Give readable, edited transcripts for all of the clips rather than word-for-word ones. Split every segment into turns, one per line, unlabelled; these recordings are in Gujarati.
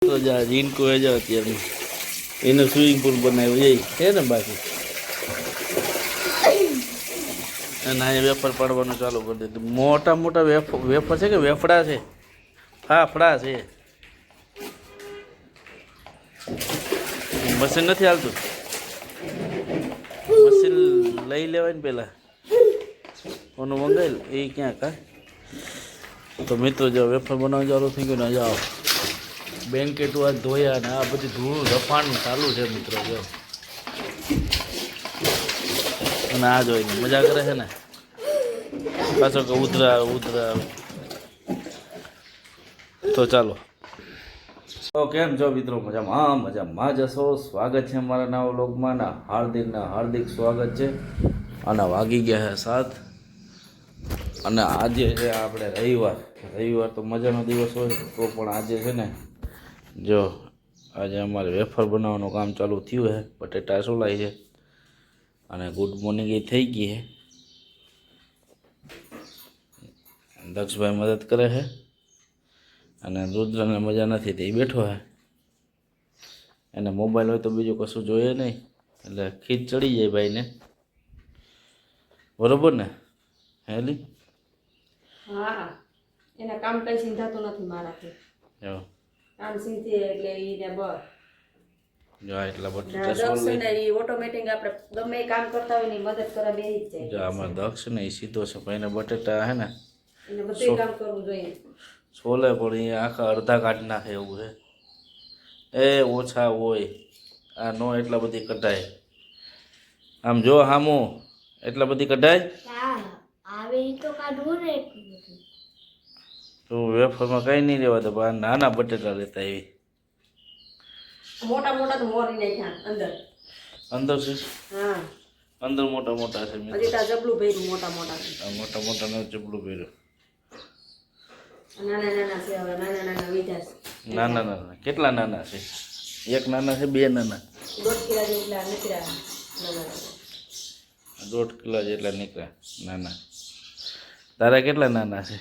તો જા જીનકો એ જાવ અત્યારે એનો સ્વિમિંગ પુલ બનાવ્યો છે ને બાકી અને અહીંયા વેફર પાડવાનું ચાલુ કરી દીધું. મોટા મોટા વેફર છે કે વેફડા છે? ફાફડા છે. મશીન નથી હાલતું, મશીન લઈ લેવાય ને પેલા ઓનું મંગાવેલ એ ક્યાં કા. તો મિત્રો જો વેફર બનાવવાનું ચાલુ થઈ ગયું ને જાઓ બેન્કેટ આ ધોયા ને આ બધી ધૂળ રફાણ ચાલુ છે મિત્રો જો. અને આ જોઈને મજા કરે છે ને પાછો કે ઉધરા ઉધરા. તો ચાલો. તો કેમ છો મિત્રો? મજામાં જશો. સ્વાગત છે અમારા નવા વ્લોગમાં ને હાર્દિક સ્વાગત છે. અને વાગી ગયા છે 7 અને આજે છે આપણે રવિવાર તો મજાનો દિવસ હોય તો પણ આજે છે ને જો આજે અમારે વેફર બનાવવાનું કામ ચાલુ થયું છે. બટેટા સોલાય છે અને ગુડ મોર્નિંગ એ થઈ ગઈ છે. દક્ષભાઈ મદદ કરે છે અને રુદ્રને મજા નથી તે બેઠો છે. એને મોબાઈલ હોય તો બીજું કશું જોઈએ નહીં એટલે ખીચ ચડી જાય ભાઈને. બરોબર ને હેલી?
હા, એના કામ કઈ સિંધાતું નથી મારાથી.
જો
કામ સીધે એટલે ઈને બર
જો એટલા બટેટા સોલ
ને ઈ ઓટોમેટિક આપણે ગમે એ કામ કરતા હોય ને મદદ કરવા બેહી જ જાય.
જો આમાં દક્ષ ને એ સીધો છે ભાઈને બટેટા હે ને
એને બધું કામ કરવું જોઈએ.
સોલે પણ એ આખા અડધા કાઢી નાખે એવું છે. એ ઓછા હોય આ નો એટલા બધી કઢાય. આમ જો હામો એટલા બધી કઢાય
આવે તો કાઢવું ને.
તો વેફરમાં કઈ નહીં રહેવા તો પણ નાના બટેટા લેતા એવી
મોટા મોટા તો મોરી નાખ્યા
અંદર છે.
હા,
અંદર મોટા મોટા છે.
હજી તાર જબલું ભર્યું મોટા મોટા
આ મોટા મોટા નો ચપલું પહેર્યું.
નાના નાના છે હવે નાના વીધા છે.
નાના કેટલા નાના છે? એક નાના છે, બે નાના?
1.5 કિલો જેટલા નીકળ્યા નાના.
1.5 કિલો જેટલા નીકળ્યા નાના. તારા કેટલા નાના છે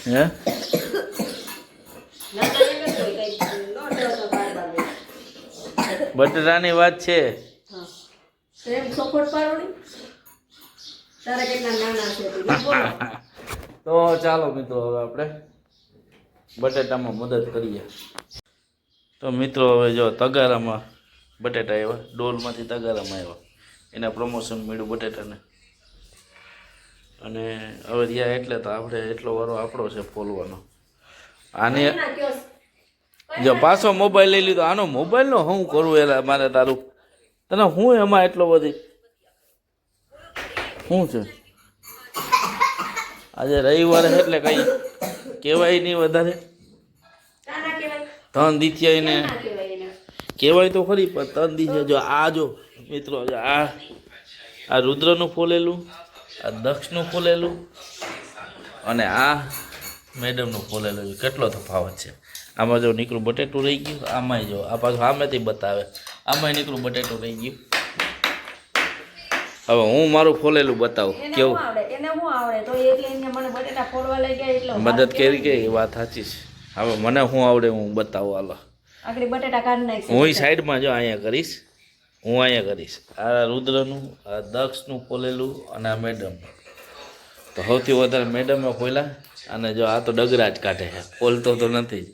હે? બટેટાની વાત છે.
એમ સપોર્ટ પાડોની તારા કેટલા નાના છે
તો ચાલો મિત્રો હવે આપણે બટેટામાં મદદ કરીએ. તો મિત્રો હવે જો તગારામાં બટેટા આવ્યા, ડોલમાંથી તગારામાં આવ્યા. એના પ્રમોશન મળ્યું બટેટાને. અને હવે રહ્યા એટલે તો આપણે એટલો વારો આપણો છે ફોલવાનો. આને જો પાછો મોબાઈલ લઈ લીધો. આનો મોબાઈલનો હું કરું એલા મારે તારું તને હું એમાં એટલો બધી શું છે? આજે રવિવાર એટલે કઈ કહેવાય નહીં વધારે. ત્રણ દીથિયા એને કહેવાય તો ખરી પણ ત્રણ દીથિયા જો આ જો મિત્રો આ રુદ્રનું ફોલેલું, આ દક્ષનું ફોલેલું અને આ મેડમનું ફોલેલું. કેટલો તફાવત છે આમાં. જો નીકળું બટેટું રહી ગયું, આમાંય જો આ પાછું સામેથી બતાવે આમાંય નીકળું બટેટું રહી ગયું. હવે હું મારું ફોલેલું બતાવું કેવું. મદદ કરી કે એ વાત સાચી છે. હવે મને શું આવડે હું બતાવું. હાલો હું સાઈડમાં જો અહીંયા કરીશ. આ રુદ્રનું, આ દક્ષનું ફોલેલું અને આ મેડમનું. તો સૌથી વધારે મેડમે ફોલ્યા અને જો આ તો ડગરા જ કાઢે છે, ફોલતો તો નથી.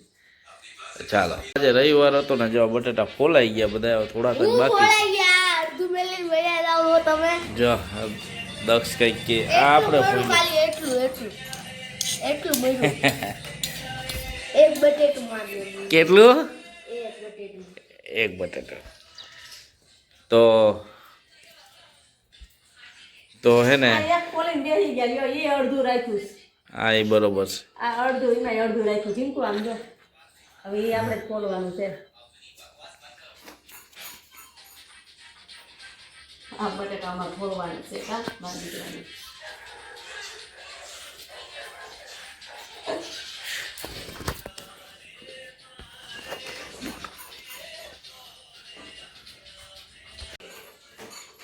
ચાલો આજે રવિવાર હતો ને જો બટેટા ફોલાઈ ગયા બધા, થોડાક જ બાકી. જો દક્ષ કઈક કે આપણે કેટલું? એક બટેટું તો હે ને હા એ બરોબર છે.
અડધું રાખ્યું જીંકુ આમ જો હવે એ આપણે ખોલવાનું છે. આ બટેટામાં ખોલવાનું છે કા બાંધી.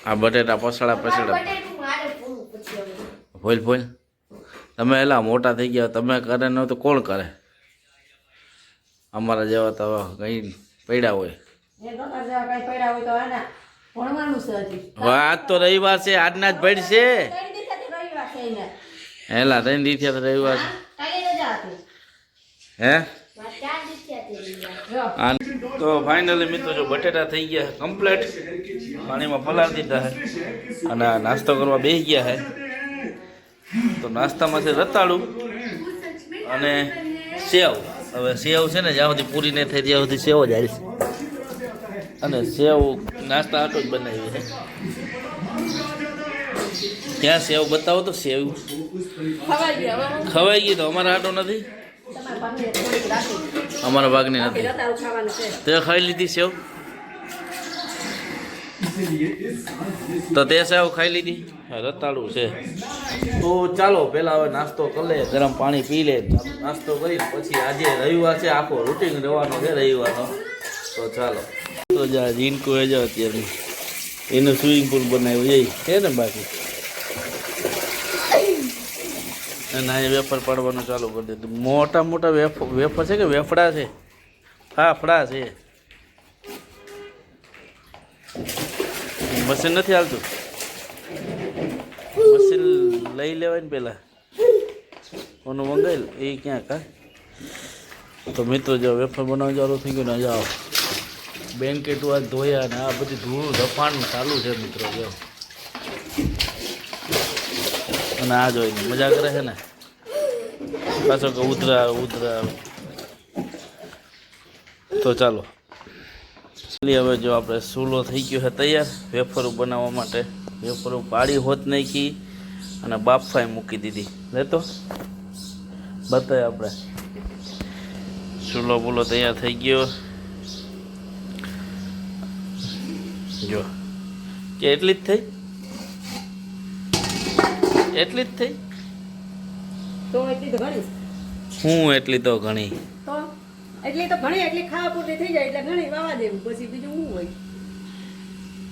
આ બટેટા પસડા ફોલ તમે એલા મોટા થઈ ગયા, તમે કરે ન તો કોણ કરે? અમારા જેવા તો કંઈ પડ્યા હોય.
એ તમારે જેવા કાંઈ પડ્યા હોય તો આના ભણવાનું છે હજી.
હવે આજ તો રવિવાર છે, આજના જ ભણશે.
ત્રણ દિવસથી રવિવાર છે એને.
હેલા 3 દિવસ થયા તો રવિવાર છે.
કાલે રજા હતી.
હે
4 દિવસ થયા
જો.
તો ફાઇનલી મિત્રો જો બટેટા થઈ ગયા કમ્પ્લીટ, પાણીમાં પલાળી દીધા છે અને આ નાસ્તો કરવા બેસી ગયા છે. તો નાસ્તામાં છે રતાળું અને સેવ. હવે સેવ છે ને જ્યાં સુધી પૂરી નહીં થાય ત્યાં સુધી સેવ જ આવી છે. અને સેવ નાસ્તા આટો જ બનાવી છે. ક્યાં સેવ બતાવો તો સેવ
ખવાઈ ગયા હવે.
ખવાઈ ગઈ તો અમારા આટો નથી,
તમારા ભાગને થોડીક રાખી.
અમારા ભાગની નથી.
રતાળું ખાવાનું છે.
તે ખાઈ લીધી સેવ? તો તે સેવ ખાઈ લીધી? રતાળું છે. તો ચાલો પહેલાં હવે નાસ્તો કરી લે, ગરમ પાણી પી લે, નાસ્તો કરીને પછી આજે રવિવાર છે, આખો રૂટિન રહેવાનો છે રવિવારનો. તો ચાલો. તો જા જીનકો એ જાઓ અત્યારે એનું સ્વિમિંગ પુલ બનાવ્યું છે ને બાકી. અને અહીંયા વેફર પાડવાનું ચાલુ કરી દીધું. મોટા મોટા વેફર છે કે વેફડા છે? ફાફડા છે. મશીન નથી હાલતું, મશીન લઈ લેવાય ને પેલા ઓનું મંગાવેલ એ ક્યાં કા. તો મિત્રો જો વેફર બનાવવાનું ચાલુ થઈ ગયું ને જાઓ બેન્કેટ આ ધોયા ને આ બધી ધૂળ ધફાણ ચાલુ છે મિત્રો જો. અને આ જોઈને મજા કરે છે ને પાછો કે ઉતરા. તો ચાલો હવે જો આપણે સૂલો થઈ ગયો છે તૈયાર વેફરો બનાવવા માટે. વેફરો પાડી હોત નાખી અને બાફાઈ મૂકી દીધી. લેતો બતાય આપણે સૂલો બૂલો તૈયાર થઈ ગયો. જો કે એટલી જ થઈ, એટલી જ થઈ.
તો એટલી તો ઘણી.
હું એટલી તો ઘણી.
તો એટલી તો ઘણી, એટલી ખાવા પૂરતી થઈ જાય એટલે ઘણી વાવા દેવું. પછી બીજું શું હોય?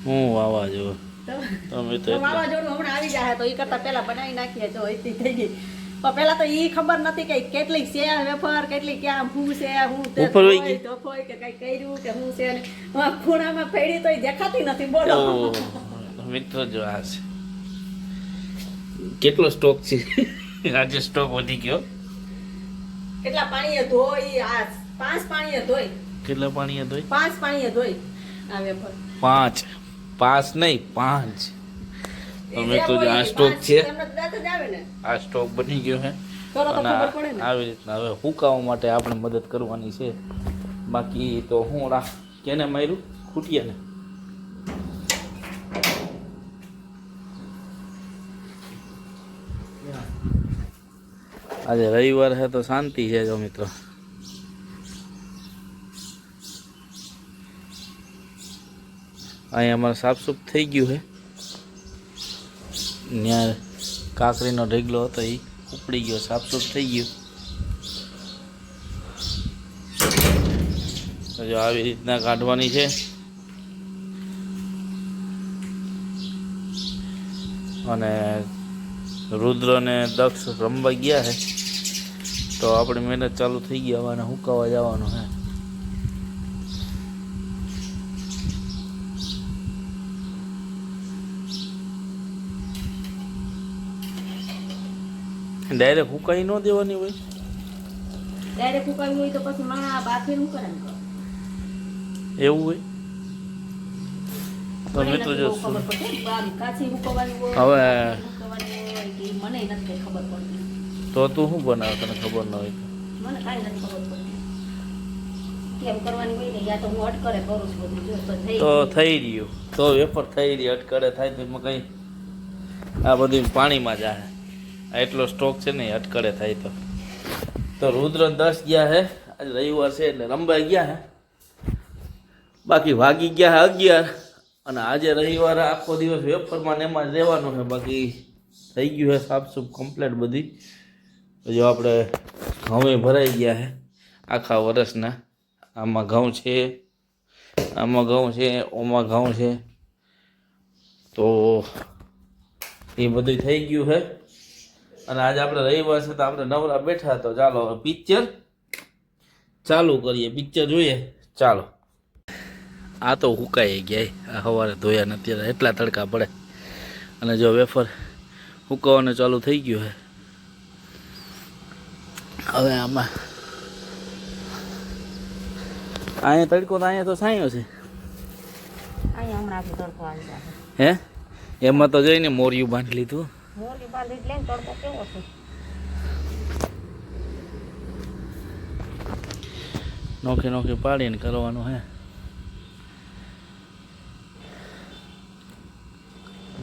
હું વાવા જો
તો
તમે તો
વાવાઝોડું હમણાં આવી જાય તો એ કરતા પહેલા બનાવી નાખીએ તો એટલી થઈ ગઈ. પણ પહેલા તો એ ખબર નથી કે કેટલી છે વેફર, કેટલી ક્યાં શું છે, હું તે
ઉપર વહી ગઈ.
હોય કે કઈ કર્યું કે શું છે ને ખૂણામાં ફેડી તો એ દેખાતી નથી. બોલો
મિત્રો જો આ છે કેટલો સ્ટોક છે. આજે સ્ટોક વધી ગયો.
કેટલા પાણીએ ધોઈ, આ 5 પાણીએ ધોઈ,
કેટલા પાણી ધોઈ?
5 પાણીએ ધોઈ આ વેફર.
5 નહીં 5. તમે તો આ સ્ટોક છે, આ સ્ટોક બની ગયો છે. અને આવી રીતના હવે હુકાવા માટે આપણે મદદ કરવાની છે. બાકી તો હું કેને માર્યું? ખૂટિયાને. આજે રવિવાર છે તો શાંતિ છે જો મિત્રો. અહીંયા અમારે સાફસૂફ થઈ ગયું છે. ત્યાં કાકરીનો ઢગલો હતો એ ઉપડી ગયો, સાફસૂફ થઈ ગયું. તો જો આવી રીતના કાઢવાની છે. અને રુદ્ર ને દક્ષ રમવા ગયા છે તો આપણી મહેનત ચાલુ થઈ ગઈ. હવે હુકાવા જવાનું છે. ડાયરેક્ટ હુકાઈ ન દેવાની હોય.
ડાયરેક્ટ ફૂકાવી હોય તો પછી માણા બાફી શું કરે?
એવું હોય તો મિત્રો જો
ખબર પડે કાચી ફૂકવાની હોય,
હવે
ફૂકવાની હોય કે મને નથી ખબર પડતી.
તો તું શું બનાવે તને ખબર ન હોય?
મને કાંઈ નથી ખબર પડતી કેમ કરવાની હોય ને. યા તો હું અટકરે કરું છું બધું. જો તો થઈ
તો થઈ રહ્યું તો વેફર થઈ રહી અટકળે થાય તો એમાં કંઈ આ બધું પાણીમાં જાય. એટલો સ્ટોક છે ને અટકળે થાય તો રુદ્ર 10 ગયા છે. આજે રવિવાર છે એટલે રમવા ગયા છે. બાકી વાગી ગયા છે 11. અને આજે રવિવારે આખો દિવસ વેફરમાં ને એમાં જ રહેવાનું છે. બાકી થઈ ગયું છે સાફસૂફ કમ્પ્લેટ બધી. જો આપણે ઘઉં ભરાઈ ગયા છે આખા વર્ષના. આમાં ઘઉં છે, આમાં ઘઉં છે, ઓમાં ઘઉં છે. તો એ બધું થઈ ગયું છે. અને આજે આપણે રવિવાર છે તો આપણે નવરા બેઠા. તો ચાલો પિક્ચર ચાલુ કરીએ પિક્ચર જોઈએ ચાલો. આ તો હુકાઈ ગયા આ સવારે ધોયા નથી અત્યારે એટલા તડકા પડે અને જો વેફર હુકવવાનું ચાલુ થઈ ગયું છે. હવે આમાં અહીંયા તડકો તો અહીંયા તો સાયો છે
અહીંયા હમણાંથી તડકો આવી જાય
હે. એમાં તો જઈને મોરિયું બાંધી લીધું.
મોરી બાંધી લઈને તડકો કેવો છે.
નોખી નોખી પાડીને કરવાનું હે.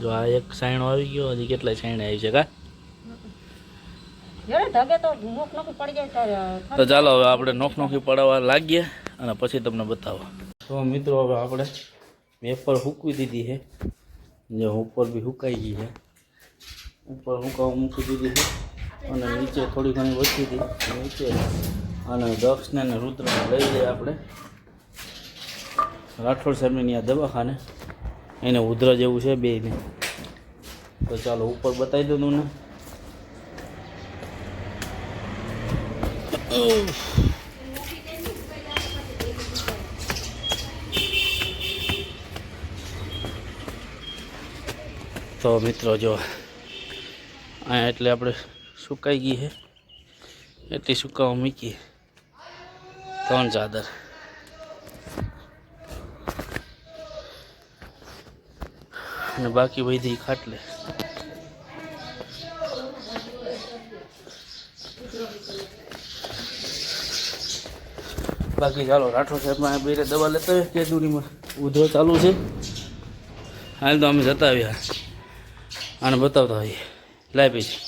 જો આ એક સાયણો આવી ગયો હજી કેટલાય સાયણે આવી છે કા.
જ્યારે ઢગે તો નોખ નોખી પડી જાય
તો ચાલો હવે આપણે નોખ નોખી પડાવવા લાગીએ અને પછી તમને બતાવો. તો મિત્રો હવે આપણે વેફર હૂકવી દીધી છે જે ઉપર બી હુકાઈ ગઈ છે. ઉપર હુકાવા મૂકી દીધી છે અને નીચે થોડી ઘણી વધી હતી નીચે. અને દક્ષને અને રુદ્રને લઈ જઈએ આપણે રાઠોડ સાહેબની આ દવાખાને. એને ઉધરા જેવું છે બેયને. તો ચાલો ઉપર બતાવી દઉં ને. તો મિત્રો જો આ એટલે આપણે સુકાઈ ગઈ છે એટલી સુકાવા મૂકી 3 ચાદર. અને બાકી બધી ખાટલે. બાકી ચાલો રાઠોડ સાહેબમાં બે દવા લેતા હોય કેદુરીમાં ઉધરો ચાલુ છે. હાલ તો અમે જતા આવ્યા આને બતાવતા હોઈએ લાય પછી.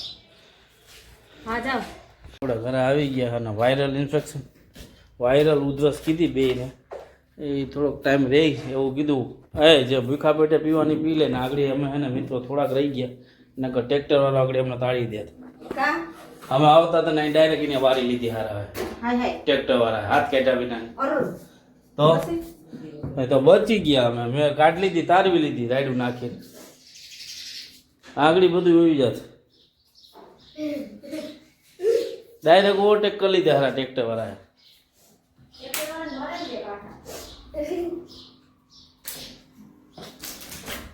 હા જાઓ
આપણા ઘરે આવી ગયા અને વાયરલ ઇન્ફેક્શન વાયરલ ઉધરસ કીધી બેને એ થોડોક ટાઈમ રહી એવું કીધું. જે ભૂખા પેટે પીવાની પી લે ને આગળ અમે હે ને મિત્રો થોડાક રહી ગયા નકર ટ્રેક્ટરવાળો આગળ અમને તાળી દે.
કા
અમે આવતા હતા ને ડાયરેક્ટ એને વારી લીધી હારા હવે
હાય હાય
ટ્રેક્ટરવાળા હાથ કાઢ્યા વિના.
અરુણ
તો બચી ગયા અમે. મેં કાઢી લીધી તારવી લીધી રાયડું નાખીને આગળ બધું આવી જાત. ડાયરેક્ટ ઓવરટેક કરી લીધા હારા ટ્રેક્ટરવાળાએ.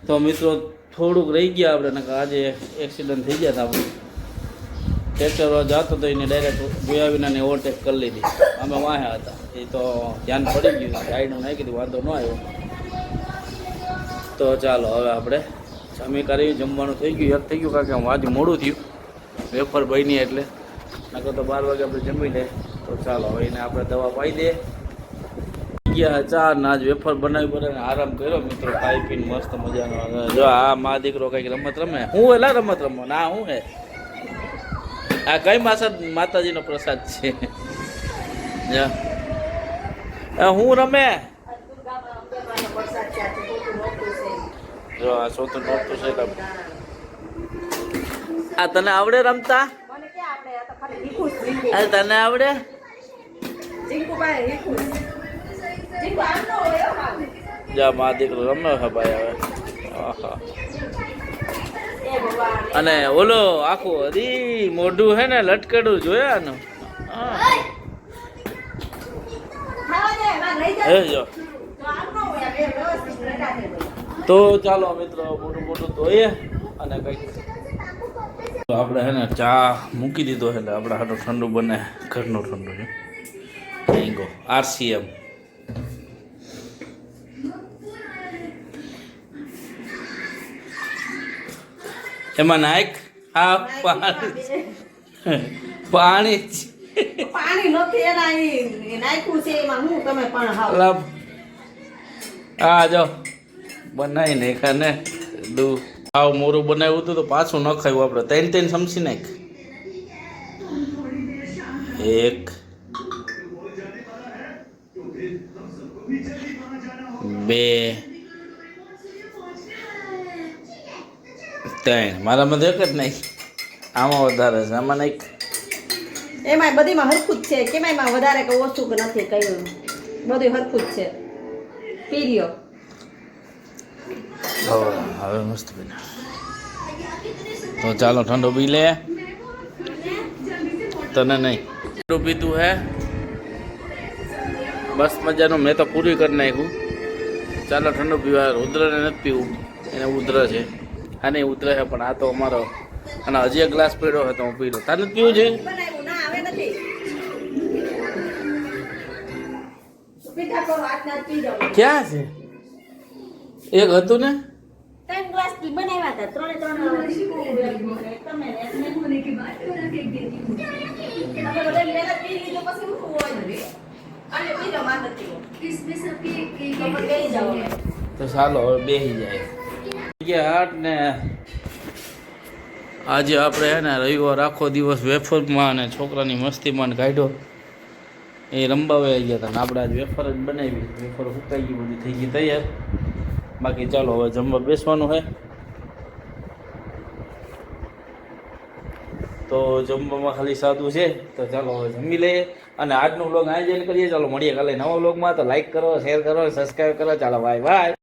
તો મિત્રો થોડુંક રહી ગયા આપણે નકર આજે એક્સિડન્ટ થઈ ગયા હતા આપણે. ટ્રેક્ટરવાળો જતો તો એને ડાયરેક્ટ જોયા વિનાને ઓવરટેક કરી લીધી. અમે વાહે હતા એ તો ધ્યાન પડી ગયું સાઈડનું નાખી દીધું વાંધો ન આવ્યો. તો ચાલો હવે આપણે જમી કરી જમવાનું થઈ ગયું. એક થઈ ગયું કારણ કે આજે મોડું થયું વેફર બની એટલે નકર તો 12 વાગે આપણે જમી લે. તો ચાલો હવે એને આપણે દવા પાઈ દે ગયા ચા ને આજ વેફર બનાવી બનાવીને આરામ કર્યો મિત્રો ખાઈ પીને મસ્ત મજાનો. જો આ મા દીકરો કંઈક રમત રમે. હું એલા રમત રમો ના હું હે આ કઈ માતાજીનો પ્રસાદ છે. હું રમે જો આ સોતું નોટતું છે. આ તને આવડે રમતા?
મને કે આપણે આ તો ખાલી લીખું જ લીખું.
આ તને આવડે?
જીંકુભાઈ લીખું જીંકુ આમ ન હોય હો બાબુ.
જા મા દીકરો રમે છે ભાઈ હવે. આહા
એ ભગવાન
અને ઓલો આખું હરી મોઢું હે ને લટકડું જોયા આનું.
ખાવા દે માં લઈ જા.
હે જો
તો આમ ન હોય આ બે વ્યવસ્થિત રેડા છે ભાઈ.
તો ચાલો મિત્રો મોટું મોટું ધોઈએ અને કંઈક આપણે હે ને ચા મૂકી દીધો એટલે આપણે હાટું ઠંડુ બને ઘરનું ઠંડુ છે. મેંગો RCM એમાં નાખ. આ પાણી
પાણી નથી એના ઈ નાખ્યું છે એમાં હું તમે પણ હાવ
લાવ. આ જો બનાવી નાખા ને દૂ આવ મોરું બનાવ્યું હતું તો પાછું ન ખાયું આપણે. 3 સમસી નાખ. 1 2 3 મારામાં તો એક જ નાખ. આમાં વધારે છે આમાં નાખ.
એમાં બધીમાં હરખું જ છે કેમાં એમાં વધારે કે ઓછું કે નથી કયું બધું હરખું જ છે પીરિયો.
હવે મસ્ત બન્યા. તો ચાલો ઠંડો પી લે. તને નહીં ઠંડુ પીતું હે મસ્ત મજાનું મેં તો પૂરી કરી નાખ્યું. ચાલો ઠંડુ પીવા. રુદ્રને નથી પીવું, એને ઉધર છે. આને ઉધર છે પણ આ તો અમારો અને હજી એક ગ્લાસ પીડ્યો હતો હું પી લઉં. તારે નથી પીવું છે?
બનાવ્યું ના આવે નથી પીઠા કરો આજના પી જાઓ.
ક્યાં છે? એક હતું ને?
3 ગ્લાસ બનાવ્યા હતા ત્રણે ત્રણ તમે બધા મહેનત પી લીધો પછી શું હોય અને પી જાઓ માથે પીવો તમે બેસી જાઓ હવે.
તો ચાલો હવે બેસી જાય. હાટ ને આજે આપણે હે ને રવિવાર આખો દિવસ વેફરમાં અને છોકરાની મસ્તીમાં ને કાઢ્યો. એ રંબાવા ગયા હતા ને આપણે આજ વેફર જ બનાવી. વેફર સુકાઈ ગઈ, બધી થઈ ગઈ તૈયાર. બાકી ચાલો હવે જમવા બેસવાનું છે. તો જમવામાં ખાલી સાદું છે. તો ચાલો હવે જમી લઈએ અને આજનો વ્લોગ આ જ કરીએ. ચાલો મળીએ કાલે નવા વ્લોગમાં. તો લાઈક કરો, શેર કરો, સબસ્ક્રાઈબ કરો. ચાલો બાય બાય.